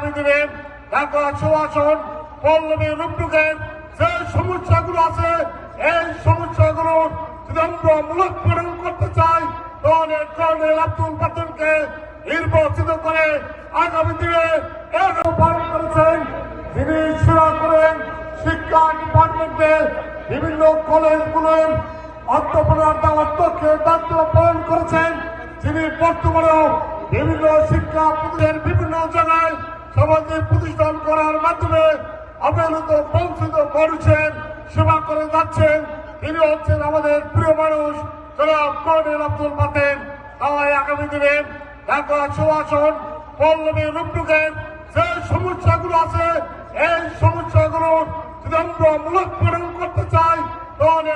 আগামী দিনে ঢাকা সুশাসন পল্লবী রূপটুকের যে সমস্যাগুলো আছে এই সমস্যাগুলোর যদি আমরা মূলোৎপাটন করতে চাই তাহলে কর্নেল আব্দুল বাতেনকে নির্বাচিত করে আগামী দিনে পালন করেছেন। যিনি শুরু করেন শিক্ষা ডিপার্টমেন্টে বিভিন্ন কলেজগুলোর অধ্যক্ষের দায়িত্ব পালন করেছেন। যিনি বর্তমানেও বিভিন্ন শিক্ষা প্রতিষ্ঠানের বিভিন্ন জায়গায় সামাজিক প্রতিষ্ঠান করার মাধ্যমে অবহেলিত বঞ্চিত মানুষের সেবা করে যাচ্ছেন। তিনি হচ্ছেন আমাদের প্রিয় মানুষ জনাব কর্নেল আব্দুল বাতেন। তাই আগামী দিনে ঢাকা সুশাসন পল্লবী রূপটুকের যে সমস্যাগুলো আছে এই সমস্যাগুলোর যদি আমরা মূলোৎপাটন করতে চাই তাহলে